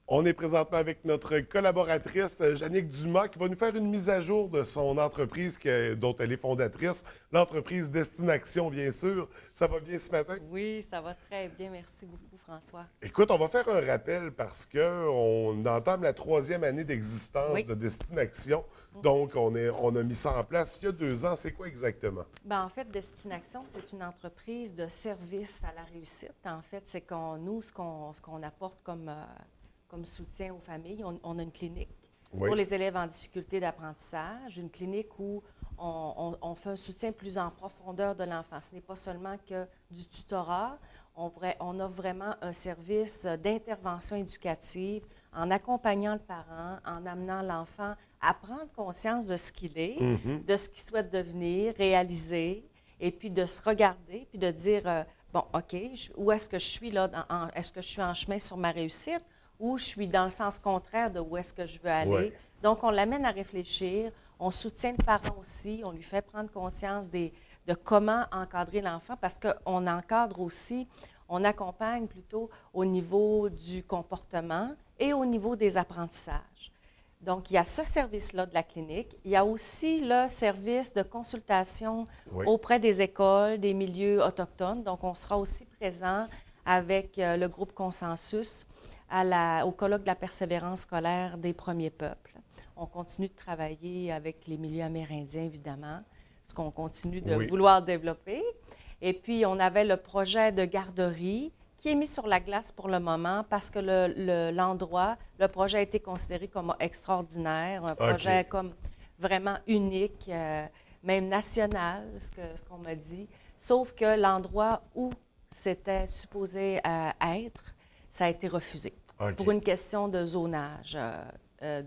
On est présentement avec notre collaboratrice, Jannick Dumas, qui va nous faire une mise à jour de son entreprise dont elle est fondatrice, l'entreprise Destination, bien sûr. Ça va bien ce matin? Oui, ça va très bien. Merci beaucoup, François. Écoute, on va faire un rappel parce qu'on entame la troisième année d'existence Oui. de Destination. Donc, on a mis ça en place il y a 2 ans. C'est quoi exactement? Ben, en fait, Destination, c'est une entreprise de service à la réussite. En fait, c'est nous, ce qu'on apporte comme soutien aux familles, on a une clinique pour Oui. les élèves en difficulté d'apprentissage, une clinique où on fait un soutien plus en profondeur de l'enfant. Ce n'est pas seulement que du tutorat, on a vraiment un service d'intervention éducative en accompagnant le parent, en amenant l'enfant à prendre conscience de ce qu'il est, Mhm. de ce qu'il souhaite devenir, réaliser, et puis de se regarder, puis de dire, bon, OK, où est-ce que je suis là? Est-ce que je suis en chemin sur ma réussite ou je suis dans le sens contraire de où est-ce que je veux Oui. aller? Donc, on l'amène à réfléchir, on soutient le parent aussi, on lui fait prendre conscience de comment encadrer l'enfant parce qu'on encadre aussi, on accompagne plutôt au niveau du comportement et au niveau des apprentissages. Donc, il y a ce service-là de la clinique. Il y a aussi le service de consultation Oui. auprès des écoles, des milieux autochtones. Donc, on sera aussi présent avec le groupe Consensus au colloque de la persévérance scolaire des premiers peuples. On continue de travailler avec les milieux amérindiens, évidemment, ce qu'on continue de Oui. vouloir développer. Et puis, on avait le projet de garderie qui est mis sur la glace pour le moment parce que l'endroit, le projet a été considéré comme extraordinaire, un projet OK. comme vraiment unique, même national, ce qu'on m'a dit. Sauf que l'endroit où c'était supposé être, ça a été refusé pour OK. une question de zonage,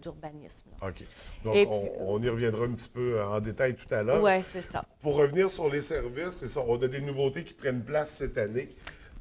d'urbanisme. OK. Donc, Et puis, on y reviendra un petit peu en détail tout à l'heure. ouais, c'est ça. Pour revenir sur les services, c'est ça, on a des nouveautés qui prennent place cette année.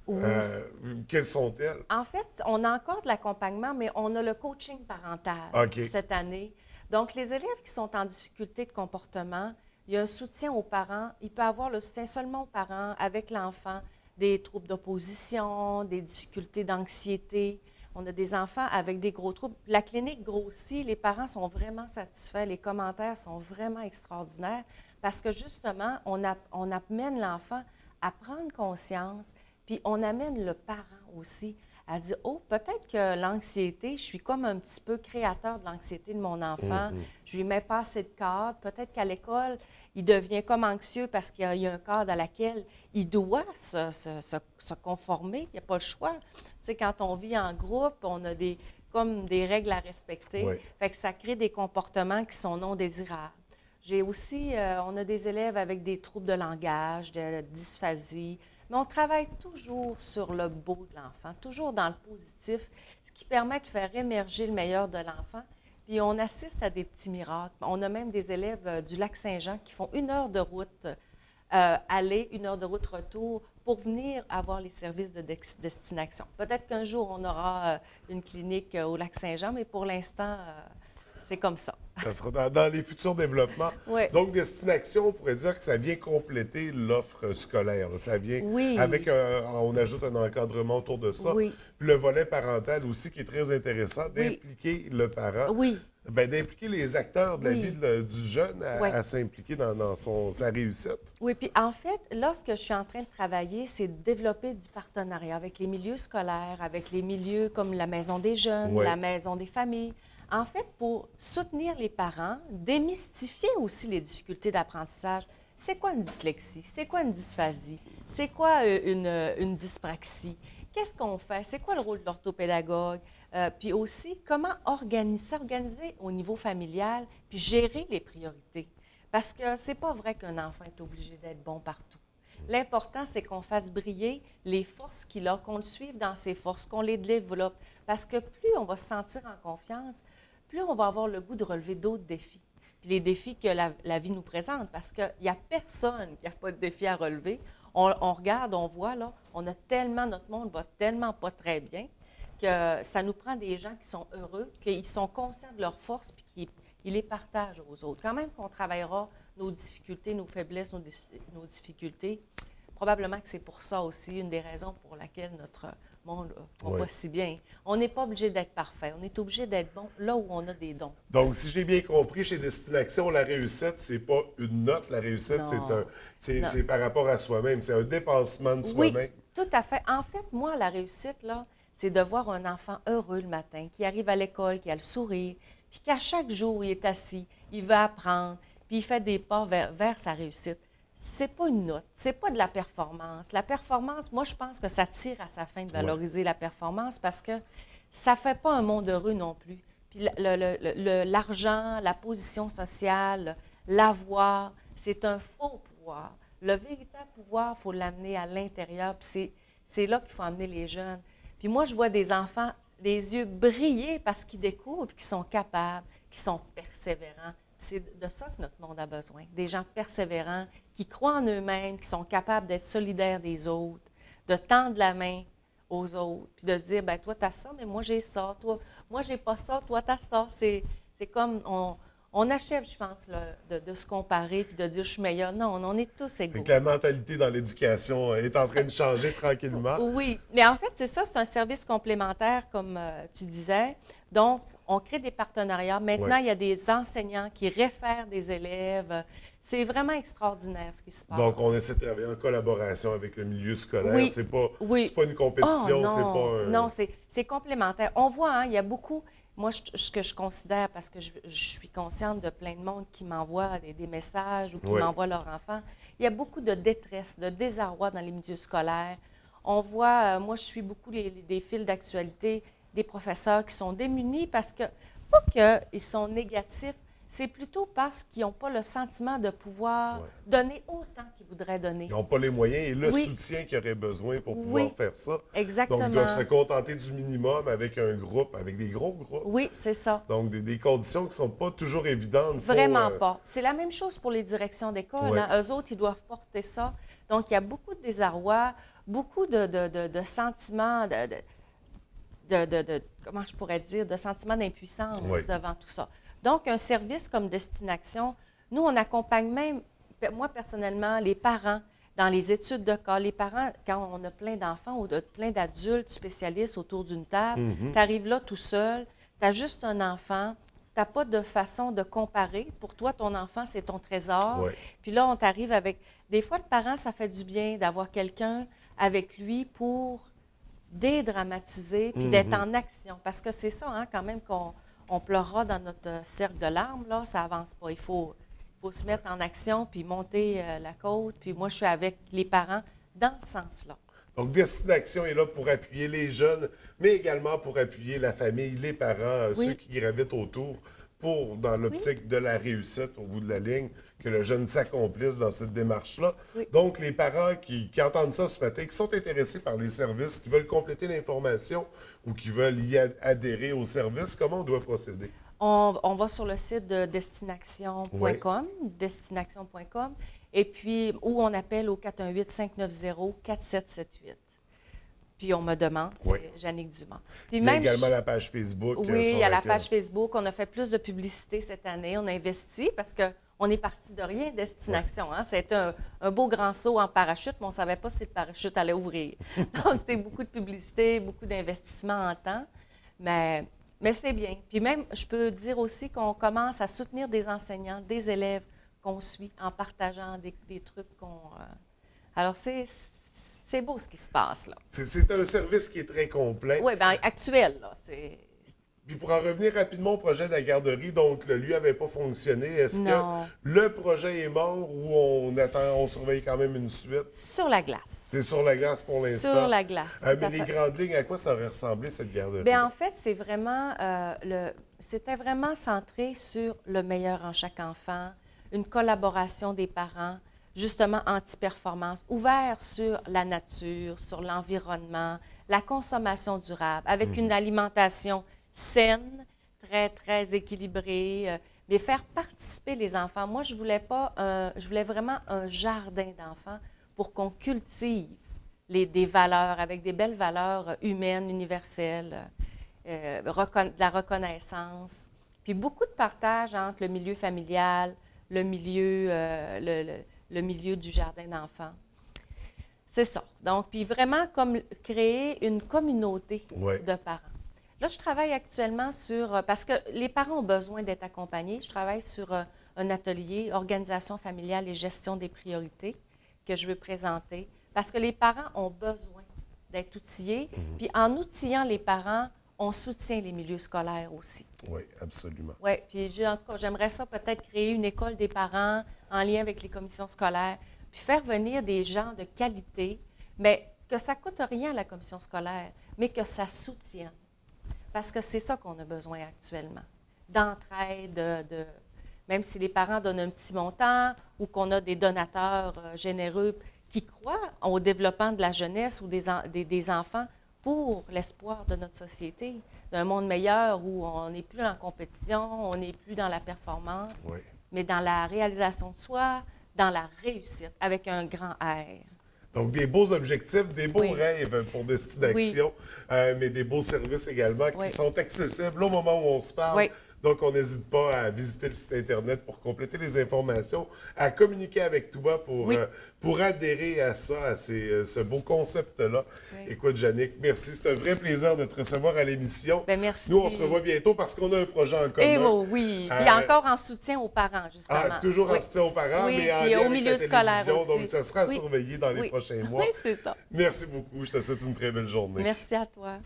Oui. Euh, Quelles sont-elles? En fait, on a encore de l'accompagnement, mais on a le coaching parental OK. cette année. Donc, les élèves qui sont en difficulté de comportement, il y a un soutien aux parents. Il peut avoir le soutien seulement aux parents avec l'enfant, des troubles d'opposition, des difficultés d'anxiété. On a des enfants avec des gros troubles. La clinique grossit, les parents sont vraiment satisfaits, les commentaires sont vraiment extraordinaires parce que justement, on amène l'enfant à prendre conscience, puis on amène le parent aussi à dire, oh, peut-être que l'anxiété, je suis comme un petit peu créateur de l'anxiété de mon enfant, Mhm. je lui mets pas assez de cadre, peut-être qu'à l'école, il devient comme anxieux parce qu'il y a un cadre à laquelle il doit se conformer, il n'y a pas le choix. Tu sais, quand on vit en groupe, on a comme des règles à respecter, Oui. fait que ça crée des comportements qui sont non désirables. J'ai aussi, on a des élèves avec des troubles de langage, de dysphasie, mais on travaille toujours sur le beau de l'enfant, toujours dans le positif, ce qui permet de faire émerger le meilleur de l'enfant. Puis on assiste à des petits miracles. On a même des élèves du lac Saint-Jean qui font 1 heure de route aller, 1 heure de route retour pour venir avoir les services de destination. Peut-être qu'un jour, on aura une clinique au lac Saint-Jean, mais pour l'instant, c'est comme ça. Ça sera dans les futurs développements. Oui, Donc, Destination, on pourrait dire que ça vient compléter l'offre scolaire. Ça vient avec oui, on ajoute un encadrement autour de ça. oui, Puis le volet parental aussi qui est très intéressant, oui, d'impliquer le parent, oui, ben, d'impliquer les acteurs de la vie oui, du jeune oui. à s'impliquer dans sa réussite. Oui, puis en fait, là, ce que je suis en train de travailler, c'est de développer du partenariat avec les milieux scolaires, avec les milieux comme la Maison des jeunes, Oui. la Maison des familles. En fait, pour soutenir les parents, démystifier aussi les difficultés d'apprentissage. C'est quoi une dyslexie? C'est quoi une dysphasie? C'est quoi une dyspraxie? Qu'est-ce qu'on fait? C'est quoi le rôle de l'orthopédagogue? Puis aussi, comment s'organiser au niveau familial, puis gérer les priorités. Parce que c'est pas vrai qu'un enfant est obligé d'être bon partout. L'important, c'est qu'on fasse briller les forces qu'il a, qu'on le suive dans ses forces, qu'on les développe. Parce que plus on va se sentir en confiance, plus on va avoir le goût de relever d'autres défis. Puis les défis que la vie nous présente, parce qu'il n'y a personne qui n'a pas de défi à relever. On regarde, on voit, là, on a tellement, notre monde va tellement pas très bien que ça nous prend des gens qui sont heureux, qu'ils sont conscients de leurs forces, puis qu'ils les partagent aux autres. Quand même qu'on travaillera nos difficultés, nos faiblesses, nos difficultés, probablement que c'est pour ça aussi une des raisons pour laquelle monde vont Oui. pas si bien. On n'est pas obligé d'être parfait. On est obligé d'être bon là où on a des dons. Donc, si j'ai bien compris, chez Destination, la réussite, c'est pas une note. La réussite, Non, non. c'est par rapport à soi-même. C'est un dépassement de Oui, soi-même. tout à fait. En fait, moi, la réussite, là, c'est de voir un enfant heureux le matin, qui arrive à l'école, qui a le sourire, puis qu'à chaque jour, il est assis, il veut apprendre, puis il fait des pas vers sa réussite. C'est pas une note, c'est pas de la performance. La performance, moi, je pense que ça tire à sa fin de Ouais. valoriser la performance parce que ça fait pas un monde heureux non plus. Puis l'argent, la position sociale, l'avoir, c'est un faux pouvoir. Le véritable pouvoir, il faut l'amener à l'intérieur, puis c'est là qu'il faut amener les jeunes. Puis moi, je vois des enfants, des yeux briller parce qu'ils découvrent qu'ils sont capables, qu'ils sont persévérants. C'est de ça que notre monde a besoin. Des gens persévérants, qui croient en eux-mêmes, qui sont capables d'être solidaires des autres, de tendre la main aux autres, puis de dire, ben toi, tu as ça, mais moi, j'ai ça. Toi, moi, j'ai pas ça, toi, tu as ça. C'est comme, on achève, je pense, là, de se comparer puis de dire, je suis meilleur. Non, on est tous Fait égaux. que la mentalité dans l'éducation est en train de changer tranquillement. Oui, mais en fait, c'est ça, c'est un service complémentaire, comme tu disais. Donc, on crée des partenariats. Maintenant, Ouais. il y a des enseignants qui réfèrent des élèves. C'est vraiment extraordinaire ce qui se Donc, on passe. essaie de travailler en collaboration avec le milieu scolaire. Oui, C'est oui. pas une Oh compétition, c'est pas non, un. non, c'est complémentaire. On voit, hein, il y a beaucoup, moi, ce que je considère, parce que je suis consciente de plein de monde qui m'envoie des messages ou qui Oui. m'envoient leurs enfants, il y a beaucoup de détresse, de désarroi dans les milieux scolaires. On voit, moi, je suis beaucoup des fils d'actualité, des professeurs qui sont démunis parce que, pas qu'ils sont négatifs, c'est plutôt parce qu'ils n'ont pas le sentiment de pouvoir Ouais. donner autant qu'ils voudraient donner. Ils n'ont pas les moyens et le Oui, soutien qu'ils auraient besoin pour pouvoir oui, faire ça. Donc, ils doivent se exactement. contenter du minimum avec un groupe, avec des gros groupes. Oui, c'est ça. Donc, des conditions qui ne sont pas toujours évidentes. Vraiment pas. C'est la même chose pour les directions d'école. Ouais. Hein. Eux autres, ils doivent porter ça. Donc, il y a beaucoup de désarroi, beaucoup de sentiments, comment je pourrais dire, de sentiments d'impuissance Ouais. devant tout ça. Donc, un service comme Destination, nous, on accompagne même, moi personnellement, les parents dans les études de cas. Les parents, quand on a plein d'enfants ou plein d'adultes spécialistes autour d'une table, tu arrives là tout seul, tu as juste un enfant, tu n'as pas de façon de comparer. Pour toi, ton enfant, c'est ton trésor. Ouais. Puis là, on t'arrive avec... Des fois, le parent, ça fait du bien d'avoir quelqu'un avec lui pour dédramatiser puis d'être en action. Parce que c'est ça, hein, quand même, qu'on pleurera dans notre cercle de larmes, là, ça avance pas. Il faut se mettre en action puis monter la côte. Puis moi, je suis avec les parents dans ce sens-là. Donc, Destination est là pour appuyer les jeunes, mais également pour appuyer la famille, les parents, ceux Oui, qui gravitent autour, pour, dans oui, l'optique de la réussite au bout de la ligne, que le jeune s'accomplisse dans cette démarche-là. oui. Donc, les parents qui entendent ça ce matin, qui sont intéressés par les services, qui veulent compléter l'information ou qui veulent y adhérer au service, comment on doit procéder? On va sur le site de Oui. destination.com, et puis où on appelle au 418-590-4778. Puis on me demande, c'est Oui. Jannick Dumas. Puis Il y a même, également la page Facebook. oui, il sur y a la laquelle- page Facebook. On a fait plus de publicité cette année. On a investi parce qu'on est parti de rien, Destination. Hein? C'était un beau grand saut en parachute, mais on ne savait pas si le parachute allait ouvrir. Donc, c'est beaucoup de publicité, beaucoup d'investissement en temps. Mais c'est bien. Puis même, je peux dire aussi qu'on commence à soutenir des enseignants, des élèves qu'on suit en partageant des trucs Alors, c'est beau ce qui se passe, là. C'est un service qui est très complet. Oui, bien, actuel, là. Puis pour en revenir rapidement au projet de la garderie, donc le lieu n'avait pas fonctionné. Est-ce que Non. le projet est mort ou on surveille quand même une suite? Sur la glace. C'est sur la glace pour l'instant. Sur la glace. Mais tout à les fait. grandes lignes, à quoi ça aurait ressemblé cette garderie? Bien, en fait, c'est vraiment c'était vraiment centré sur le meilleur en chaque enfant, une collaboration des parents, justement anti-performance, ouvert sur la nature, sur l'environnement, la consommation durable, avec une alimentation saine, très, très équilibrée, mais faire participer les enfants. Moi, je voulais pas, je voulais vraiment un jardin d'enfants pour qu'on cultive des valeurs, avec des belles valeurs humaines, universelles, de la reconnaissance. Puis beaucoup de partage entre le milieu familial, le milieu du jardin d'enfants. C'est ça. Donc, puis vraiment comme créer une communauté Ouais. de parents. Là, je travaille actuellement sur, parce que les parents ont besoin d'être accompagnés, je travaille sur un atelier organisation familiale et gestion des priorités que je veux présenter, parce que les parents ont besoin d'être outillés, puis en outillant les parents, on soutient les milieux scolaires aussi. Oui, absolument. Oui, puis en tout cas, j'aimerais ça peut-être créer une école des parents en lien avec les commissions scolaires, puis faire venir des gens de qualité, mais que ça ne coûte rien à la commission scolaire, mais que ça soutienne. Parce que c'est ça qu'on a besoin actuellement, d'entraide, même si les parents donnent un petit montant ou qu'on a des donateurs généreux qui croient au développement de la jeunesse ou des enfants pour l'espoir de notre société, d'un monde meilleur où on n'est plus en compétition, on n'est plus dans la performance, Oui. mais dans la réalisation de soi, dans la réussite, avec un grand R. Donc, des beaux objectifs, des beaux Oui. rêves pour Destination, mais des beaux services également qui Oui. sont accessibles au moment où on se parle. Oui. Donc, on n'hésite pas à visiter le site Internet pour compléter les informations, à communiquer avec Touba Oui. pour adhérer à ça, à ce beau concept-là. Oui. Écoute, Jannick, merci. C'est un vrai plaisir de te recevoir à l'émission. Bien, merci. Nous, on se revoit bientôt parce qu'on a un projet en commun. Et oui. Puis encore en soutien aux parents, justement. Toujours oui. en soutien aux parents, Oui, mais en puis lien au avec milieu la scolaire télévision. aussi. Donc, ça sera à Oui. surveiller dans les Oui. prochains mois. Oui, c'est ça. Merci beaucoup. Je te souhaite une très belle journée. Merci à toi.